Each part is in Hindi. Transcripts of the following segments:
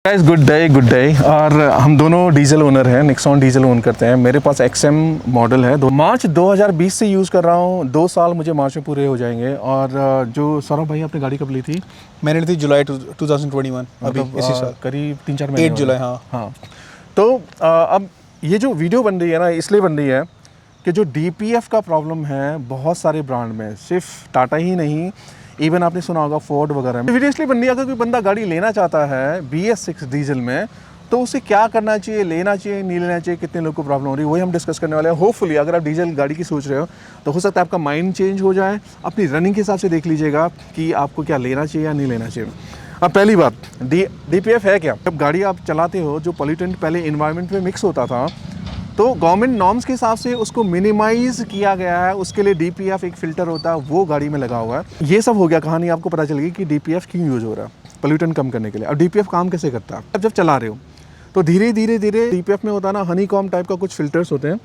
Guys good day. और हम दोनों डीजल ओनर हैं, निक्सॉन डीजल ओन करते हैं। मेरे पास XM मॉडल है, मार्च 2020 से यूज़ कर रहा हूँ। 2 साल मुझे मार्च में पूरे हो जाएंगे। और जो सौरभ भाई आपने गाड़ी कब ली थी? मैंने ली थी जुलाई 2021, अभी इसी साल करीब 3-4 महीने 8 जुलाई। हाँ। तो अब ये जो वीडियो बन रही है ना, इसलिए बन रही है कि जो DPF का प्रॉब्लम है बहुत सारे ब्रांड में, सिर्फ टाटा ही नहीं, इवन आपने सुना होगा फोर्ड वगैरह में। वीडियो इसलिए बन रही है, अगर कोई बंदा गाड़ी लेना चाहता है BS6 डीजल में, तो उसे क्या करना चाहिए, लेना चाहिए नहीं लेना चाहिए, कितने लोग को प्रॉब्लम हो रही है, वही हम डिस्कस करने वाले हैं। होपफुली अगर आप डीजल गाड़ी की सोच रहे हो तो हो सकता है आपका माइंड चेंज हो जाए। अपनी रनिंग के हिसाब से देख लीजिएगा कि आपको क्या लेना चाहिए या नहीं लेना चाहिए। अब पहली बात, DPF है क्या? जब गाड़ी आप चलाते हो, जो पोल्यूटेंट पहले इन्वायरमेंट में मिक्स होता था, तो गवर्नमेंट नॉर्म्स के हिसाब से उसको मिनिमाइज़ किया गया है। उसके लिए DPF एक फ़िल्टर होता है, वो गाड़ी में लगा हुआ है। ये सब हो गया, कहानी आपको पता चल गई कि DPF क्यों यूज़ हो रहा है, पोल्यूटेंट कम करने के लिए। अब DPF काम कैसे करता है? अब जब चला रहे हो तो धीरे धीरे DPF में होता है ना, हनीकॉम्ब टाइप का कुछ फ़िल्टर्स होते हैं।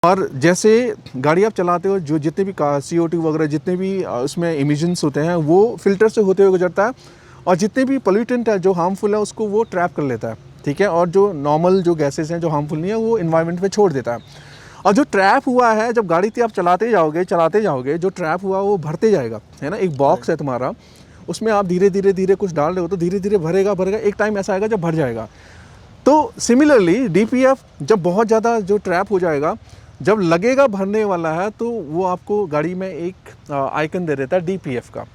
और जैसे गाड़ी आप चलाते हो, जो जितने भी CO2 वगैरह जितने भी उसमें इमिशंस होते हैं, वो फ़िल्टर से होते हुए गुजरता है। और जितने भी पोल्यूटेंट है जो हार्मफुल है, उसको वो ट्रैप कर लेता है, ठीक है। और जो नॉर्मल जो गैसेस हैं जो हार्मफुल नहीं है, वो इन्वायरमेंट में छोड़ देता है। और जो ट्रैप हुआ है, जब गाड़ी थी आप चलाते जाओगे, जो ट्रैप हुआ वो भरते जाएगा, है ना। एक बॉक्स है तुम्हारा, उसमें आप धीरे धीरे कुछ डाल रहे हो तो धीरे धीरे भरेगा। एक टाइम ऐसा आएगा जब भर जाएगा। तो सिमिलरली DPF जब बहुत ज़्यादा जो ट्रैप हो जाएगा, जब लगेगा भरने वाला है, तो वो आपको गाड़ी में एक आइकन दे देता है DPF का।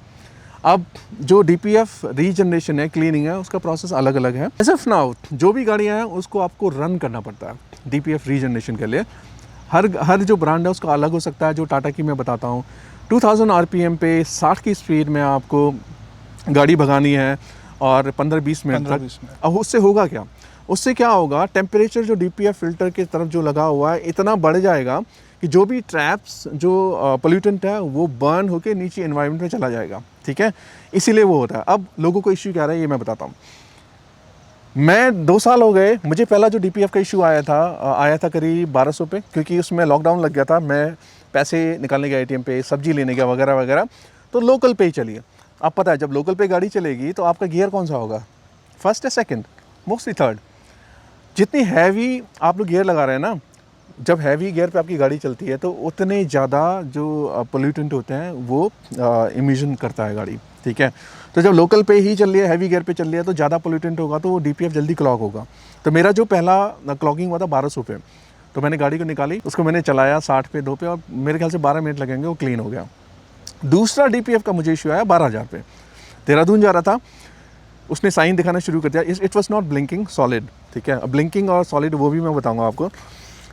अब जो DPF रीजनरेशन है, क्लीनिंग है, उसका प्रोसेस अलग अलग है। एज ऑफ नाउ जो भी गाड़ियाँ हैं उसको आपको रन करना पड़ता है DPF रीजनरेशन के लिए। हर जो ब्रांड है उसका अलग हो सकता है। जो टाटा की मैं बताता हूँ, 2000 RPM पे 60 की स्पीड में आपको गाड़ी भगानी है और 15-20 मिनट तक। अब उससे होगा क्या? उससे क्या होगा, टेम्परेचर जो DPF फ़िल्टर के तरफ जो लगा हुआ है इतना बढ़ जाएगा कि जो भी ट्रैप्स जो पोल्यूटेंट है वो बर्न होकर नीचे एनवायरनमेंट में चला जाएगा, ठीक है। इसीलिए वो होता है। अब लोगों को इश्यू क्या रहा है ये मैं बताता हूँ। मैं 2 साल हो गए, मुझे पहला जो DPF का इशू आया था करीब 1200 पे, क्योंकि उसमें लॉकडाउन लग गया था। मैं पैसे निकालने गया ATM पे, सब्जी लेने गया वगैरह वगैरह, तो लोकल पे ही चलिए। अब पता है जब लोकल पे गाड़ी चलेगी तो आपका गियर कौन सा होगा, फर्स्ट या सेकेंड? Mostly third. जितनी हैवी आप लोग गियर लगा रहे हैं ना, जब हैवी गियर पे आपकी गाड़ी चलती है तो उतने ज़्यादा जो पोल्यूटेंट होते हैं वो इमिशन करता है गाड़ी, ठीक है। तो जब लोकल पे ही चल रही है, हैवी गियर पे चल रही है, तो ज़्यादा पोल्यूटेंट होगा तो वो DPF जल्दी क्लॉग होगा। तो मेरा जो पहला क्लॉगिंग हुआ था 1200 पे, तो मैंने गाड़ी को निकाली, उसको मैंने चलाया 60 पे 2 पे, और मेरे ख्याल से 12 मिनट लगेंगे, वो क्लीन हो गया। दूसरा DPF का मुझे इशू आया 12,000 पे। देहरादून जा रहा था, उसने साइन दिखाना शुरू कर दिया। It was not blinking solid, ठीक है। ब्लिंकिंग और सॉलिड वो भी मैं बताऊँगा आपको।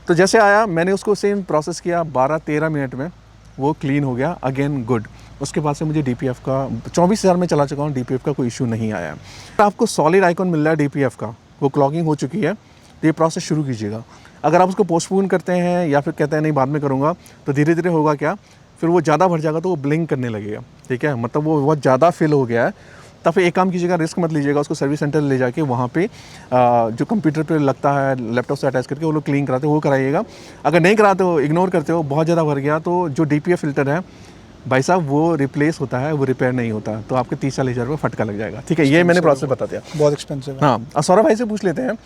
तो जैसे आया, मैंने उसको सेम प्रोसेस किया, 12-13 मिनट में वो क्लीन हो गया, अगेन गुड। उसके बाद से मुझे DPF का 24,000 में चला चुका हूँ, DPF का कोई इशू नहीं आया है। आपको सॉलिड आइकॉन मिल रहा है DPF का, वो क्लॉगिंग हो चुकी है, तो ये प्रोसेस शुरू कीजिएगा। अगर आप उसको पोस्टपोन करते हैं या फिर कहते हैं नहीं बाद में करूँगा, तो धीरे धीरे होगा क्या, फिर वो ज़्यादा भर जाएगा तो वो ब्लिंक करने लगेगा, ठीक है। मतलब वो बहुत ज़्यादा फिल हो गया है। तब फिर एक काम कीजिएगा, रिस्क मत लीजिएगा, उसको सर्विस सेंटर ले जाके वहाँ पे जो कंप्यूटर पे लगता है, लैपटॉप से अटैच करके वो लोग क्लीन कराते हो, वो कराइएगा। अगर नहीं कराते हो, इग्नोर करते हो, बहुत ज़्यादा भर गया, तो जो DPF फ़िल्टर है भाई साहब वो रिप्लेस होता है, वो रिपेयर नहीं होता। तो आपके 30-40 हज़ार रुपये फटका लग जाएगा, ठीक है। ये मैंने प्रोसेस बता दिया, बहुत एक्सपेंसिव है। हाँ। और सौरभ भाई से पूछ लेते हैं,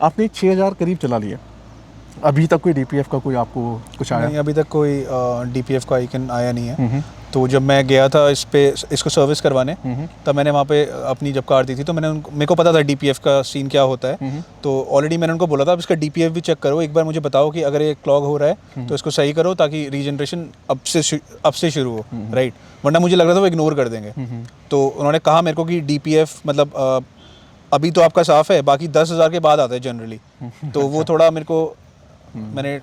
आपने 6,000 करीब चला लिए, अभी तक कोई DPF का कोई आपको कुछ आया? नहीं, अभी तक कोई DPF का आइकन आया नहीं है। तो जब मैं गया था इसको सर्विस करवाने, तब मैंने वहाँ पे अपनी जब कार दी थी, तो मेरे को पता था DPF का सीन क्या होता है। तो ऑलरेडी मैंने उनको बोला था अब इसका DPF भी चेक करो, एक बार मुझे बताओ कि अगर ये क्लॉग हो रहा है तो इसको सही करो, ताकि रीजनरेशन अब से शुरू हो, राइट। वरना मुझे लग रहा था वो इग्नोर कर देंगे। तो उन्होंने कहा मेरे को कि DPF मतलब अभी तो आपका साफ़ है, बाकी 10,000 के बाद आता है जनरली। तो वो थोड़ा मेरे को, मैंने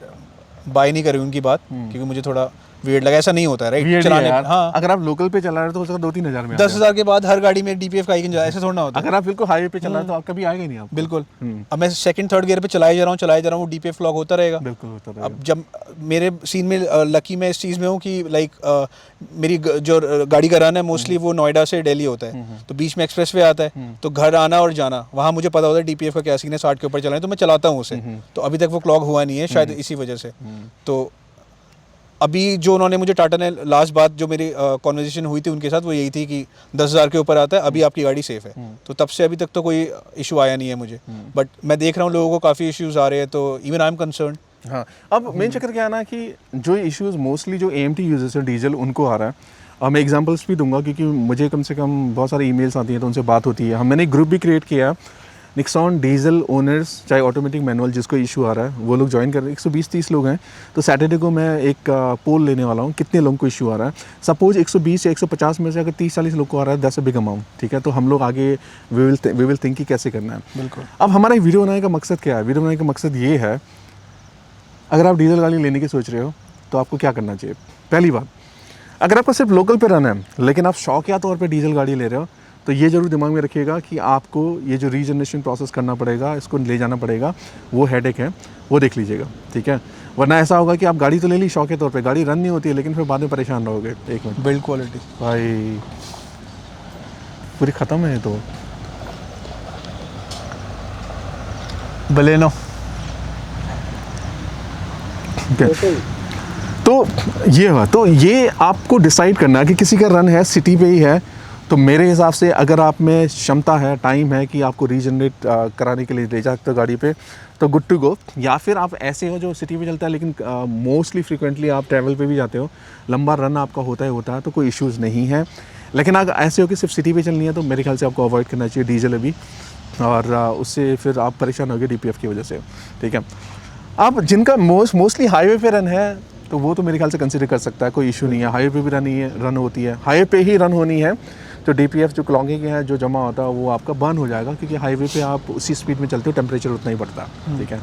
बाय नहीं करी उनकी बात, क्योंकि मुझे थोड़ा वियर्ड लगा। ऐसा नहीं होता है, राइट, चलाने। हाँ, अगर आप लोकल पे चला रहे हो तो हो सकता है 2-3 हज़ार में 10,000 के बाद हर गाड़ी में DPF का आइकन जाए, ऐसा थोड़ा होता है। अगर आप बिल्कुल हाईवे पे चला रहे हो तो आप कभी आएगा ही नहीं, आप बिल्कुल। अब मैं सेकंड थर्ड गियर पे चलाए जा रहा हूँ, वो DPF फ्लॉग होता रहेगा, बिल्कुल होता रहेगा। अब जब मेरे सीन में लकी मैं इस चीज़ में हूँ कि लाइक मेरी जो गाड़ी का रन है मोस्टली वो नोएडा से दिल्ली होता है, तो बीच में एक्सप्रेस वे आता है, तो घर आना और जाना, वहाँ मुझे पता होता है DPF का क्या सीन है, 60 के ऊपर चलाएं, तो मैं चलाता हूँ उसे। तो अभी तक वो क्लॉग हुआ नहीं है, शायद इसी वजह से। तो अभी जो उन्होंने मुझे टाटा ने लास्ट बात जो मेरी कॉन्वर्जेशन हुई थी उनके साथ वो यही थी कि 10,000 के ऊपर आता है, अभी आपकी गाड़ी सेफ़ है। तो तब से अभी तक तो कोई इशू आया नहीं है मुझे, बट मैं देख रहा हूँ लोगों को काफ़ी इश्यूज़ आ रहे हैं, तो इवन आई एम कंसर्न। हाँ, अब मेन चक्कर क्या है ना कि जो इश्यूज मोस्टली जो AMT यूजर्स है डीजल उनको आ रहा है। अब मैं एग्जांपल्स भी दूंगा क्योंकि मुझे कम से कम बहुत सारी ईमेल्स आती हैं तो उनसे बात होती है। मैंने एक ग्रुप भी क्रिएट किया है, निक्सॉन डीजल ओनर्स चाहे ऑटोमेटिक मैनुअल जिसको इशू आ रहा है वो लोग ज्वाइन कर रहे हैं। 120-30 लोग हैं। तो सैटरडे को मैं एक पोल लेने वाला हूँ कितने लोगों को इशू आ रहा है। सपोज 120 या 150 में से अगर 30-40 लोग को आ रहा है, दैट्स अ बिग अमाउंट, ठीक है। तो हम लोग आगे वी विल थिंक कि कैसे करना है। बिल्कुल। अब हमारा वीडियो बनाने का मकसद क्या है? वीडियो बनाने का मकसद ये है, अगर आप डीजल गाड़ी लेने की सोच रहे हो तो आपको क्या करना चाहिए। पहली बात, अगर आपको सिर्फ लोकल पे रहना है लेकिन आप शौकिया तौर पे डीजल गाड़ी ले रहे हो तो ये ज़रूर दिमाग में रखिएगा कि आपको ये जो रीजनरेशन प्रोसेस करना पड़ेगा, इसको ले जाना पड़ेगा, वो हेडेक है, वो देख लीजिएगा, ठीक है। वरना ऐसा होगा कि आप गाड़ी तो ले ली शौकिया तौर पे, गाड़ी रन नहीं होती है लेकिन फिर बाद में परेशान रहोगे। एक मिनट, बिल्ड क्वालिटी भाई पूरी ख़त्म है तो बलेनो। तो ये हुआ, तो ये आपको डिसाइड करना है कि किसी का रन है सिटी पे ही है तो मेरे हिसाब से अगर आप में क्षमता है, टाइम है कि आपको रीजनरेट कराने के लिए ले जाते हो गाड़ी पे तो गुड टू गो। या फिर आप ऐसे हो जो सिटी पे चलता है लेकिन मोस्टली फ्रिक्वेंटली आप ट्रैवल पे भी जाते हो, लंबा रन आपका होता है तो कोई इश्यूज़ नहीं है। लेकिन अगर ऐसे हो कि सिर्फ सिटी पे चलनी है तो मेरे ख्याल से आपको अवॉइड करना चाहिए डीजल अभी, और उससे फिर आप परेशान होगे DPF की वजह से, ठीक है। अब जिनका मोस्टली हाईवे पे रन है तो वो तो मेरे ख्याल से कंसिडर कर सकता है, कोई इशू नहीं है। हाईवे पे भी रन होती है, हाईवे पे ही रन होनी है तो DPF जो क्लॉगिंग है जो जमा होता है वो आपका बर्न हो जाएगा क्योंकि हाईवे पे आप उसी स्पीड में चलते हो, टेम्परेचर उतना ही बढ़ता है, ठीक है।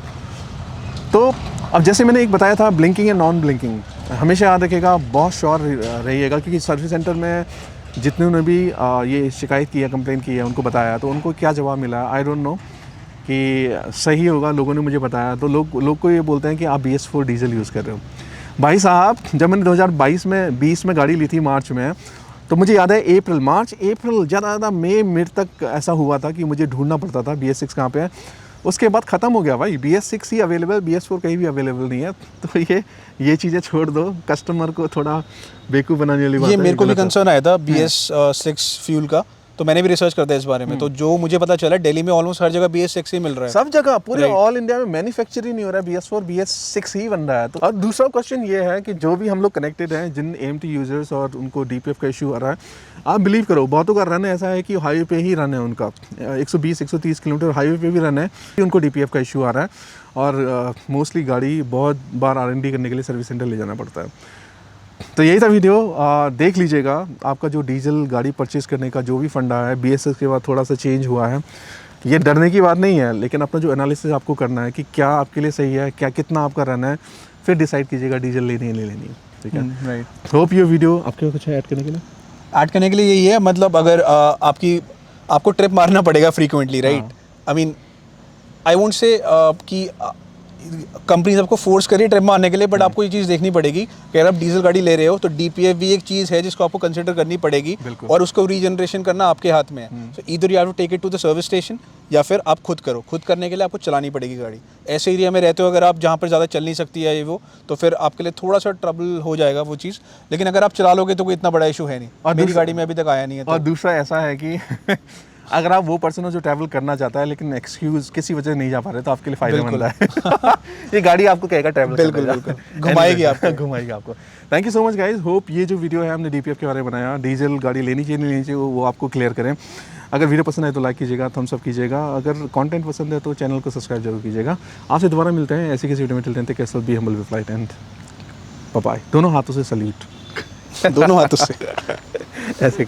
तो अब जैसे मैंने एक बताया था ब्लिंकिंग या नॉन ब्लिंकिंग, हमेशा याद रखिएगा, बहुत श्योर रहिएगा क्योंकि सर्विस सेंटर में जितने ने भी ये शिकायत की है, कंप्लेन की है, उनको बताया तो उनको क्या जवाब मिला आई डोंट नो कि सही होगा। लोगों ने मुझे बताया तो लोग को ये बोलते हैं कि आप BS4 डीजल यूज़ कर रहे हो। भाई साहब, जब मैंने 2020 में गाड़ी ली थी मार्च में, तो मुझे याद है मार्च अप्रैल ज़्यादा मई तक ऐसा हुआ था कि मुझे ढूंढना पड़ता था BS6 कहाँ पे है। उसके बाद ख़त्म हो गया भाई, BS6 ही अवेलेबल, BS4 कहीं भी अवेलेबल नहीं है। तो ये चीज़ें छोड़ दो, कस्टमर को थोड़ा बेवकूफ़ बनाने वाली बात है। ये मेरे को भी कंसर्न आया था BS6 फ्यूल का, तो मैंने भी रिसर्च करता है इस बारे में। तो जो मुझे पता चला दिल्ली में ऑलमोस्ट हर जगह BS6 ही मिल रहा है, सब जगह पूरे ऑल इंडिया में मैन्युफैक्चर ही नहीं हो रहा है, BS4 BS6 ही बन रहा है। तो और दूसरा क्वेश्चन ये है कि जो भी हम लोग कनेक्टेड हैं, जिन AMT यूजर्स और उनको DPF का इशू आ रहा है, आप बिलीव करो बहुतों का रन ऐसा है कि हाईवे पे ही रन है उनका, 120-130 किलोमीटर हाईवे पे भी रन है, उनको DPF का इशू आ रहा है और मोस्टली गाड़ी बहुत बार R&D करने के लिए सर्विस सेंटर ले जाना पड़ता है। तो यही था वीडियो, देख लीजिएगा। आपका जो डीजल गाड़ी परचेज़ करने का जो भी फंडा है BS6 के बाद थोड़ा सा चेंज हुआ है, ये डरने की बात नहीं है, लेकिन अपना जो एनालिसिस आपको करना है कि क्या आपके लिए सही है, क्या कितना आपका रन है, फिर डिसाइड कीजिएगा डीजल लेनी है नहीं लेनी है, ठीक है। राइट। होप ये वीडियो आपके कुछ ऐड करने के लिए यही है, मतलब अगर आपको ट्रिप मारना पड़ेगा frequently, right. I mean I won't say कि कंपनीज आपको फोर्स करिए ट्रिप मारने के लिए, बट आपको ये चीज़ देखनी पड़ेगी कि अगर आप डीजल गाड़ी ले रहे हो तो DPF भी एक चीज़ है जिसको आपको कंसिडर करनी पड़ेगी, और उसको रीजनरेशन करना आपके हाथ में है। So either you have to take it to the service station या फिर आप खुद करो। खुद करने के लिए आपको चलानी पड़ेगी गाड़ी। ऐसे एरिया में रहते हो अगर आप जहाँ पर ज़्यादा चल नहीं सकती है वो, तो फिर आपके लिए थोड़ा सा ट्रबल हो जाएगा वो चीज़, लेकिन अगर आप चला लोगे तो कोई इतना बड़ा इशू है नहीं। और मेरी गाड़ी में अभी तक आया नहीं है। और दूसरा ऐसा है कि अगर आप वो पर्सन हो जो ट्रैवल करना चाहता है लेकिन एक्सक्यूज किसी वजह से नहीं जा पा रहे तो आपके लिए फायदेमंद है। ये गाड़ी आपको कहेगा ट्रैवल, बिल्कुल घुमाएगी आपको। Thank you so much guys, hope ये जो वीडियो है हमने DPF के बारे में बनाया, डीजल गाड़ी लेनी चाहिए नहीं लेनी चाहिए वो आपको क्लियर करें। अगर वीडियो पसंद आए तो लाइक कीजिएगा, थम्स अप कीजिएगा। अगर कंटेंट पसंद है तो चैनल को सब्सक्राइब जरूर कीजिएगा। आपसे दोबारा मिलते हैं ऐसी किसी वीडियो में। Till then castle be humble with flight and bye bye. दोनों हाथों से सल्यूट, दोनों हाथों से ऐसे